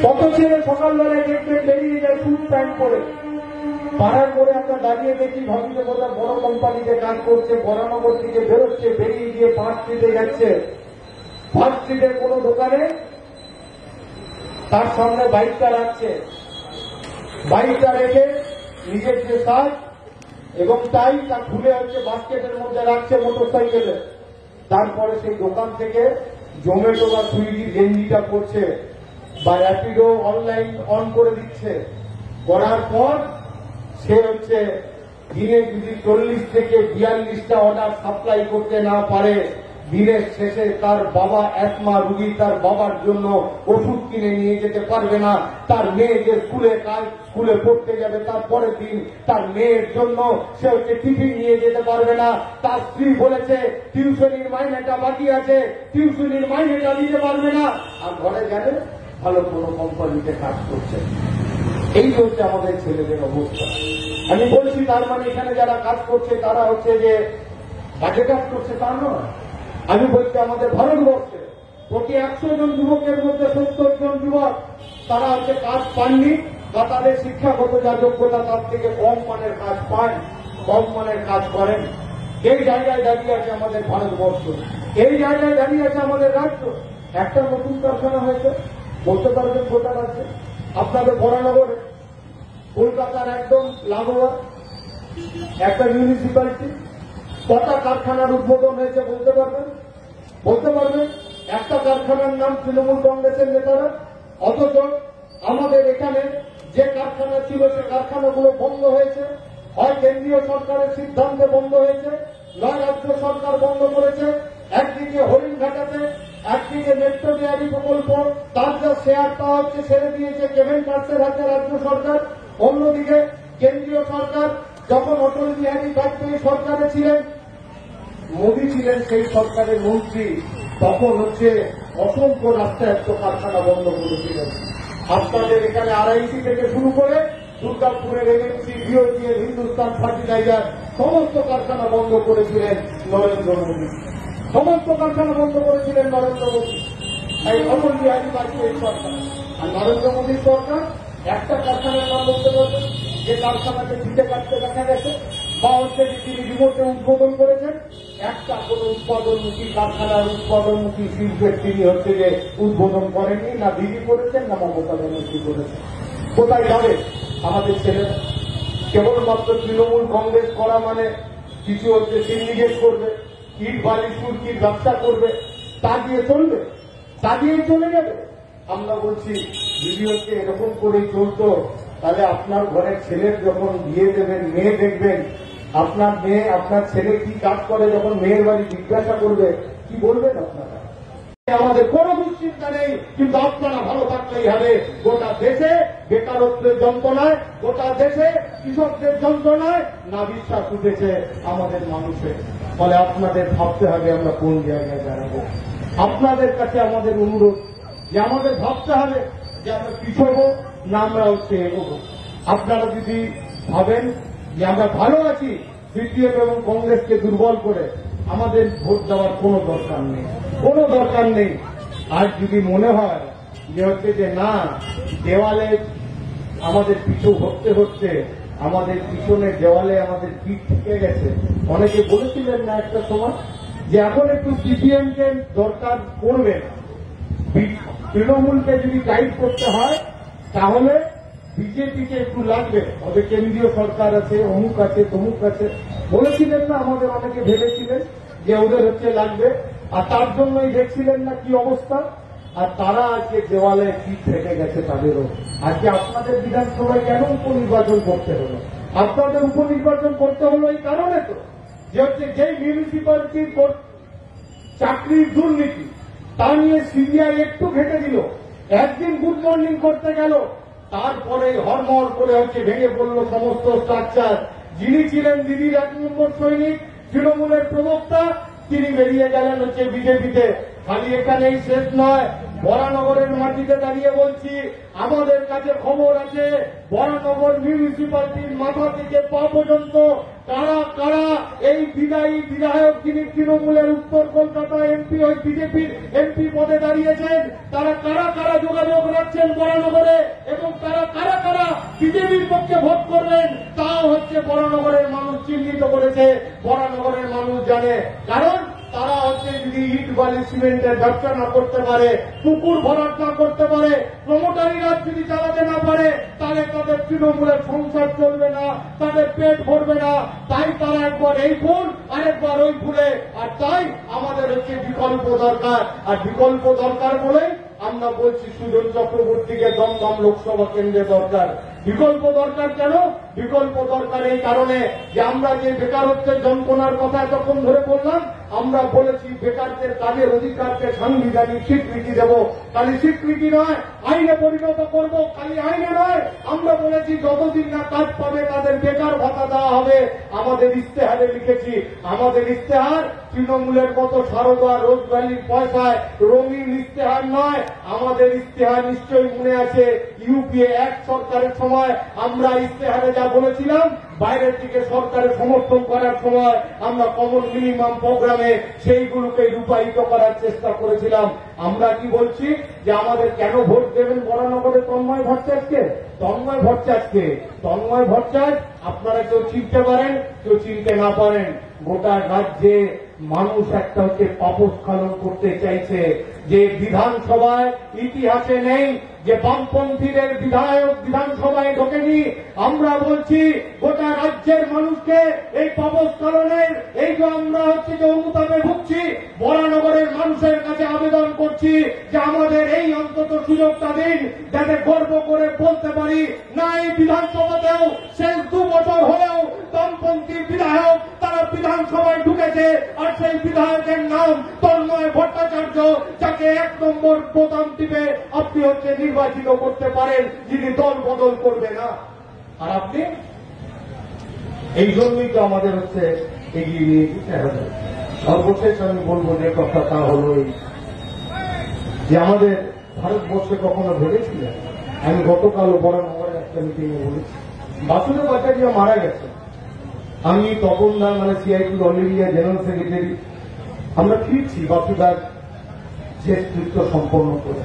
কত ছেলে সকালবেলায় দেখবেন বেরিয়ে যায় ফুল প্যান্ট পরে, পাড়ার করে আমরা দাঁড়িয়ে দেখি ভাবিতে কোথাও বড় কোম্পানিতে কাজ করছে, বরানগর থেকে বেরোচ্ছে, বেরিয়ে গিয়ে 5 স্ট্রিটে যাচ্ছে। 5 স্ট্রিটের কোন দোকানে তার সামনে বাইকটা রাখছে, বাইকটা রেখে নিজের যে শার্ট এবং টাই তা খুলে হচ্ছে বাস্কেটের মধ্যে রাখছে মোটর সাইকেলে। তারপরে সেই দোকান থেকে জোম্যাটো বা সুইগির গেঞ্জিটা করছে বা র্যাপিডো অনলাইন অন করে দিচ্ছে। করার পর সে হচ্ছে দিনে যদি 40 থেকে 42টা অর্ডার সাপ্লাই করতে না পারে, দিনের শেষে তার বাবা অ্যাসমা রুগী, তার বাবার জন্য ওষুধ কিনে নিয়ে যেতে পারবে না। তার মেয়ে যে স্কুলে পড়তে যাবে তার পরের দিন তার মেয়ের জন্য সে হচ্ছে টিফিন নিয়ে যেতে পারবে না। তার স্ত্রী বলেছে টিউশনির মাইনেটা বাকি আছে, টিউশনির মাইনেটা নিতে পারবে না, আর ঘরে গেলে ভালো কোনো কোম্পানিতে কাজ করছে। এই হচ্ছে আমাদের ছেলেদের অবস্থা। আমি বলছি তার মানে এখানে যারা কাজ করছে তারা হচ্ছে যে বাজে কাজ করছে তা নয়। আমি বলছি আমাদের ভারতবর্ষে প্রতি 100 জন যুবকের মধ্যে 70 জন যুবক তারা হচ্ছে কাজ পাননি বা তাদের শিক্ষাগত যা যোগ্যতা তার থেকে কম মানের কাজ পান, কম মানের কাজ করেন। এই জায়গায় দাঁড়িয়ে আছে আমাদের ভারতবর্ষ, এই জায়গায় দাঁড়িয়ে আছে আমাদের রাজ্য। একটা নতুন কারখানা হয়েছে, বলতে পারবেন গোটা রাজ্যে? আপনাদের বরানগরে, কলকাতার একদম লাগোয়া একটা মিউনিসিপ্যালিটি, কটা কারখানার উদ্বোধন হয়েছে বলতে পারবেন? বলতে পারবেন? একটা কারখানার নাম তৃণমূল কংগ্রেসের নেতারা। অথচ আমাদের এখানে যে কারখানা ছিল সে কারখানাগুলো বন্ধ হয়েছে, হয় কেন্দ্রীয় সরকারের সিদ্ধান্তে বন্ধ হয়েছে, নয় রাজ্য সরকার বন্ধ করেছে। একদিকে হরিণঘাটাতে, একদিকে মেট্রো ডেয়ারি প্রকল্প তার যা শেয়ার তা হচ্ছে ছেড়ে দিয়েছে কেভেন কার্সের হাতে রাজ্য সরকার। অন্যদিকে কেন্দ্রীয় সরকার যখন অটল বিহারী বাজপেয়ী সরকারে ছিলেন, মোদী ছিলেন সেই সরকারের মন্ত্রী, তখন হচ্ছে অসংখ্য রাষ্ট্রায়ত্ত কারখানা বন্ধ করেছিলেন। আপনাদের এখানে RIC থেকে শুরু করে দুর্গাপুরের MNC, BOCL, হিন্দুস্তান ফার্টিলাইজার সমস্ত কারখানা বন্ধ করেছিলেন নরেন্দ্র মোদী, সমস্ত কারখানা বন্ধ করেছিলেন নরেন্দ্র মোদী, এই অটল বিহারী বাজপেয়ী সরকার। আর নরেন্দ্র মোদীর সরকার একটা কারখানার নাম বলতে পারবে যে কারখানাকে ফিতে কাটতে দেখা গেছে, বা হচ্ছে যে তিনি রিমোটে উদ্বোধন করেছেন? একটা কোন উৎপাদনমুখী কারখানার উৎপাদনমুখী শিল্পের তিনি হচ্ছে যে উদ্বোধন করেননি, না দিদি করেছেন না মমতা ব্যানার্জি করেছেন। কোথায় যাবে আমাদের ছেলেরা? কেবলমাত্র তৃণমূল কংগ্রেস করা মানে কিছু হচ্ছে সিন্ডিকেট করবে, ইট বালি সুরকির ব্যবসা করবে, তা দিয়ে চলবে? তা দিয়ে চলে যাবে? আমরা বলছি যদি হচ্ছে এরকম করেই চলতো, তাহলে আপনার ঘরের ছেলের যখন বিয়ে দেবেন, মেয়ে দেখবেন, আপনার মেয়ে আপনার ছেলে কি কাজ করে, যখন মেয়ের বাড়ি জিজ্ঞাসা করবে কি বলবেন আপনারা? আমাদের কোনো দুশ্চিন্তা নেই, কিন্তু আপনারা ভালো থাকলেই হবে। গোটা দেশে বেকারত্বের যন্ত্রণায়, গোটা দেশে কৃষকদের যন্ত্রণায় না বিশ্বাস উঠেছে আমাদের মানুষের। ফলে আপনাদের ভাবতে হবে আমরা কোন জায়গায় দাঁড়াবো। আপনাদের কাছে আমাদের অনুরোধ যে আমাদের ভাবতে হবে যে আমরা পিছবো না আমরা হচ্ছে এগোবো। আপনারা যদি ভাবেন যে আমরা ভালো আছি, সিপিএম এবং কংগ্রেসকে দুর্বল করে আমাদের ভোট দেওয়ার কোনো দরকার নেই, কোনো দরকার নেই। আর যদি মনে হয় যে হচ্ছে যে না, দেওয়ালে আমাদের পিছু হতে হচ্ছে, আমাদের পিছনের দেওয়ালে আমাদের পিঠ থেকে গেছে, অনেকে বলেছিলেন না একটা সময় যে এখন একটু সিপিএমকে দরকার পড়বে না, তৃণমূলকে যদি গাইড করতে হয় তাহলে বিজেপিকে একটু লাগবে, ওদের কেন্দ্রীয় সরকার আছে, অমুক আছে, তমুক আছে, বলেছিলেন না? আমাদের অনেকে ভেবেছিলেন যে ওদের হচ্ছে লাগবে, আর তার জন্যই দেখছিলেন না কি অবস্থা। আর তারা আজকে দেওয়ালে পিঠ থেকে গেছে তাদেরও। আজকে আপনাদের বিধানসভায় কেন উপনির্বাচন করতে হলো? আপনাদের উপনির্বাচন করতে হলো এই কারণে তো যে হচ্ছে যেই মিউনিসিপ্যালিটির চাকরির দুর্নীতি তা নিয়ে সিবিআই একটু ঘেঁটে দিল, একদিন গুড মর্নিং করতে গেল, তারপরে হরমর করে হচ্ছে ভেঙে পড়ল সমস্ত স্ট্রাকচার। যিনি ছিলেন দিদির 1 নম্বর সৈনিক, তৃণমূলের প্রবক্তা, তিনি বেরিয়ে গেলেন হচ্ছে বিজেপিতে। খালি এখানেই শেষ নয়, বরানগরের মাটিতে দাঁড়িয়ে বলছি আমাদের কাছে খবর আছে বরানগর মিউনিসিপ্যালিটির মাথা থেকে পা পর্যন্ত কারা কারা এই বিদায়ী বিধায়ক যিনি তৃণমূলের উত্তর কলকাতা এমপি ওই বিজেপির এমপি পদে দাঁড়িয়েছেন, তারা কারা কারা যোগাযোগ রাখছেন বরানগরে এবং তারা কারা কারা বিজেপির পক্ষে ভোট করবেন, তাও হচ্ছে বরানগরের মানুষ চিহ্নিত করেছে, বরানগরের মানুষ জানে। কারণ তারা হচ্ছে যদি ইট বালি সিমেন্টের ব্যবসা না করতে পারে, পুকুর ভরাট না করতে পারে, প্রমোটারিরা যদি চালাতে না পারে, তাহলে তাদের তৃণমূলের সংসার চলবে না, তাদের পেট ভরবে না। তাই তারা একবার এই ফুল আরেকবার ওই ফুলে, আর তাই আমাদের হচ্ছে বিকল্প দরকার। আর বিকল্প দরকার বলে আমরা বলছি সুজন চক্রবর্তীকে দমদম লোকসভা কেন্দ্রে দরকার। বিকল্প দরকার কেন? বিকল্প দরকার এই কারণে যে আমরা যে বেকারত্বের যন্ত্রণার কথা এতক্ষণ ধরে বললাম, আমরা বলেছি বেকারদের কাজের অধিকারকে সাংবিধানিক স্বীকৃতি দেব। খালি স্বীকৃতি নয়, আইনে পরিণত করব। খালি আইনে নয়, আমরা বলেছি যতদিন না কাজ পাবে তাদের বেকার ভাতা দেওয়া হবে। আমাদের ইশতেহারে লিখেছি, আমাদের ইশতেহার তৃণমূলের মতো সারদা রোজভ্যালির পয়সায় রঙিন ইশতেহার নয়। আমাদের ইশতেহার নিশ্চয়ই মনে আছে, ইউপিএ এক সরকারের সময় আমরা ইশতেহারে যা বলেছিলাম, বাইরের দিকে সরকারের সমর্থন করার সময় আমরা কমন মিনিমাম প্রোগ্রামে সেইগুলোকে রূপায়িত করার চেষ্টা করেছিলাম। আমরা কি বলছি যে আমাদের কেন ভোট দেবেন বরানগরে তন্ময় ভট্টাচার্যকে? তন্ময় ভট্টাচার্যকে, তন্ময় ভট্টাচার্য আপনারা কেউ চিনতে পারেন, কেউ চিনতে না পারেন। গোটা রাজ্যে মানুষ একটা হচ্ছে পাপস্খলন করতে চাইছে যে বিধানসভায় ইতিহাসে নেই যে বামপন্থীদের বিধায়ক বিধানসভায় ঢোকেনি। আমরা বলছি গোটা রাজ্যের মানুষকে এই পাপস্খলনের এই যে আমরা হচ্ছে যে অনুতাপে ভুগছি, বরানগরের মানুষের কাছে আবেদন করছি যে আমাদের এই অন্তত সুযোগটা দিন, যাতে গর্ব করে বলতে পারি না এই বিধানসভাতেও শেষ 2 বছর হলেও বামপন্থী বিধায়ক তারা বিধানসভায় ঢুকেছে। আর সেই বিধায়কের নাম তন্ময় ভট্টাচার্য, যাকে 1 নম্বর বোতাম টিপে আপনি হচ্ছে নির্বাচিত করতে পারেন, যিনি দল বদল করবে না। আর আপনি এই জন্যই তো আমাদের হচ্ছে এগিয়ে নিয়ে যেতে হবে। সর্বশেষ আমি বলবো যে কথা, তা হল যে আমাদের ভারতবর্ষে কখনো ভেবেছিলেন, আমি গতকাল বরানগরে একটা মিটিংয়ে বলেছি, বাসুদেব আচার্য মারা গেছে। আমি তপন দা মানে CIT all India general secretary, আমরা ফিরছি বাসুদার শেষকৃত্য সম্পন্ন করে।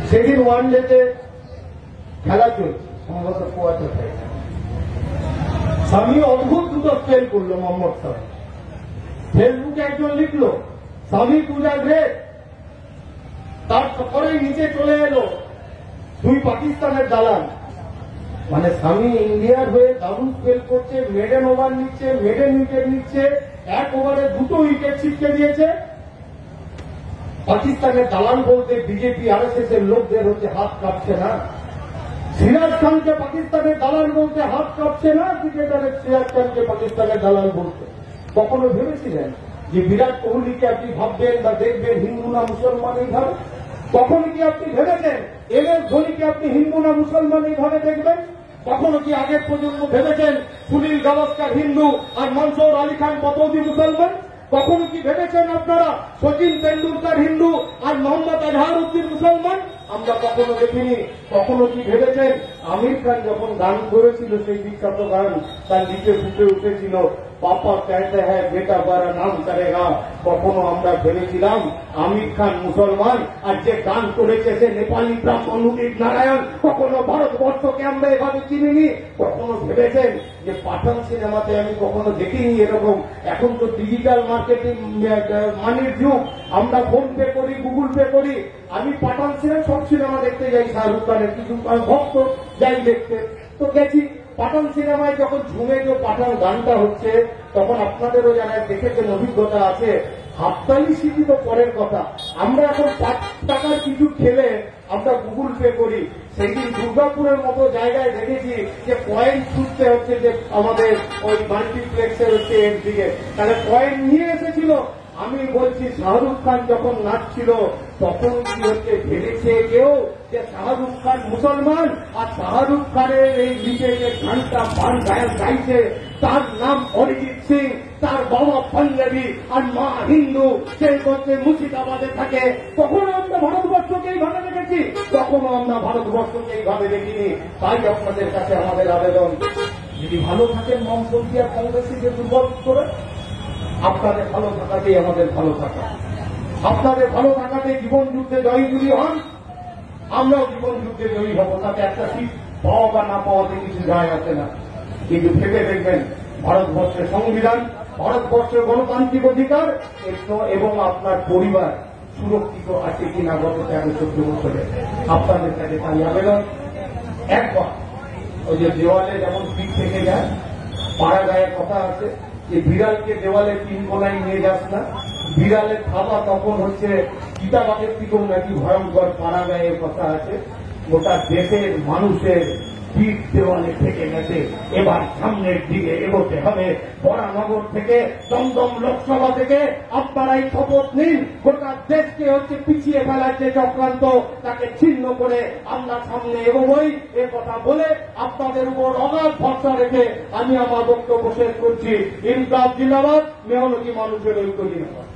সেদিন ওয়ানডেতে খেলা চলছে, সম্ভবত কোয়ার্টার ফাইনাল। স্বামী অদ্ভুত দুটো স্পেল করলো মোহাম্মদ স্বামী। ফেসবুকে একজন লিখলো স্বামী পূজা গ্রেট, তারপরে নিচে চলে এলো 2 পাকিস্তানের দালাল। মানে স্বামী ইন্ডিয়ার হয়ে দারুণ স্পেল করছে, মেডেন ওভার নিচ্ছে, মেডেন উইকেট নিচ্ছে, 1 ওভারে 2টো উইকেট ছিটকে দিয়েছে। পাকিস্তানের দালাল বলতে বিজেপি আরএসএস এর লোকদের হচ্ছে হাত কাঁপছে না। সিরাজ খানকে পাকিস্তানের দালাল বলতে হাত কাঁপছে না ক্রিকেটারের সিরাজ খানকে পাকিস্তানের দালাল বলতে। কখনো ভেবেছিলেন যে বিরাট কোহলিকে আপনি ভাববেন বা দেখবেন হিন্দু না মুসলমান এইভাবে? কখনো কি আপনি ভেবেছেন MS ধোনিকে আপনি হিন্দু না মুসলমান এইভাবে দেখবেন? কখনো কি আগের প্রজন্ম ভেবেছেন সুনীল গাভাস্কর হিন্দু আর মনসুর আলী খান পতৌদি মুসলমান? কখনো কি ভেবেছেন আপনারা সচিন তেন্ডুলকর হিন্দু আর মোহাম্মদ আজহারউদ্দিন মুসলমান? আমরা কখনো দেখিনি। কখনো কি ভেবেছেন আমির খান যখন গান করেছিল সেই বিখ্যাত গান, তার নিচে ফুটে উঠেছিল পাপা कहते हैं बेटा बड़ा नाम करेगा? কখনো আমরা ভেবেছিলাম আমির খান মুসলমান আর যে গান করেছে সে নেপালি ব্রাহ্মণ উদিত নারায়ণ? কখনো ভারতবর্ষকে আমরা এভাবে চিনিনি। কখনো ভেবেছেন যে পাঠান সিনেমাতে, আমি কখনো দেখিনি এরকম, এখন তো ডিজিটাল মার্কেটিং মানির যুগ, আমরা ফোন পে করি, গুগল পে করি। আমি পাঠান সিনেমা সব সিনেমা দেখতে যাই, শাহরুখ খানের কিছু ভক্ত যাই দেখতে, তো গেছি। পাঠান সিনেমায় যখন ঝুমে যে পাঠান গানটা হচ্ছে, তখন আপনাদেরও যারা দেখেছেন অভিজ্ঞতা আছে, হাততালি সিটি তো পরের কথা। আমরা এখন 5 টাকার কিছু খেলে আমরা গুগল পে করি। সেদিন দুর্গাপুরের মতো জায়গায় দেখেছি যে কয়েন ছুটতে হচ্ছে, যে আমাদের ওই মাল্টিপ্লেক্সের হচ্ছে এর দিকে, তাহলে কয়েন নিয়ে এসেছিল। আমি বলছি শাহরুখ খান যখন নাচছিল তখন কি হচ্ছে ভেবেছে কেউ যে শাহরুখ খান মুসলমান? আর শাহরুখ খানের এই নিচে যে গানটা বান গায়ক গাইছে তার নাম অরিজিৎ সিং, তার বাবা পাঞ্জাবি আর মা হিন্দু, সেই হচ্ছে মুর্শিদাবাদে থাকে। কখনো আমরা ভারতবর্ষকে এইভাবে দেখেছি? কখনো আমরা ভারতবর্ষকে এইভাবে দেখিনি। তাই আপনাদের কাছে আমাদের আবেদন, যদি ভালো থাকেন বামপন্থী আর কংগ্রেসীকে দুর্বল করে, আপনাদের ভালো থাকাতেই আমাদের ভালো থাকা, আপনাদের ভালো থাকাতে জীবন যুদ্ধে জয়ী হন, আমরাও জীবন যুদ্ধে জয়ী হব। তাতে একটা সিট পাওয়া বা না পাওয়াতে কিছু যায় আসে না। কিন্তু ভেবে দেখবেন ভারতবর্ষের সংবিধান, ভারতবর্ষের গণতান্ত্রিক অধিকার এবং আপনার পরিবার সুরক্ষিত আছে কিনা গত 13-14 বছরে। আপনাদের কাছে তাই আবেদন, একবার ওই যে দেওয়ালে যেমন পিঠ থেকে যায়, পাড়া গায়ে কথা আছে যে বিড়ালকে দেওয়ালে 3 কোনায় নিয়ে যাস না, বিড়ালের থাবা তখন হচ্ছে চিতাবাঘের থেকেও নাকি ভয়ঙ্কর, পাড়া গায়ে কথা আছে। গোটা দেশের মানুষের পিঠ দেওয়ালে থেকে গেছে, এবার সামনের দিকে এগোতে হবে। বরানগর থেকে দমদম লোকসভা থেকে আপনারাই শপথ নিন, গোটা দেশকে হচ্ছে পিছিয়ে ফেলার যে চক্রান্ত, তাকে ছিন্ন করে আমরা সামনে এগোবই। এ কথা বলে আপনাদের উপর অগাধ ভরসা রেখে আমি আমার বক্তব্য শেষ করছি। ইনকলাব জিন্দাবাদ, মেহনতি মানুষের ঐক্য জিন্দাবাদ।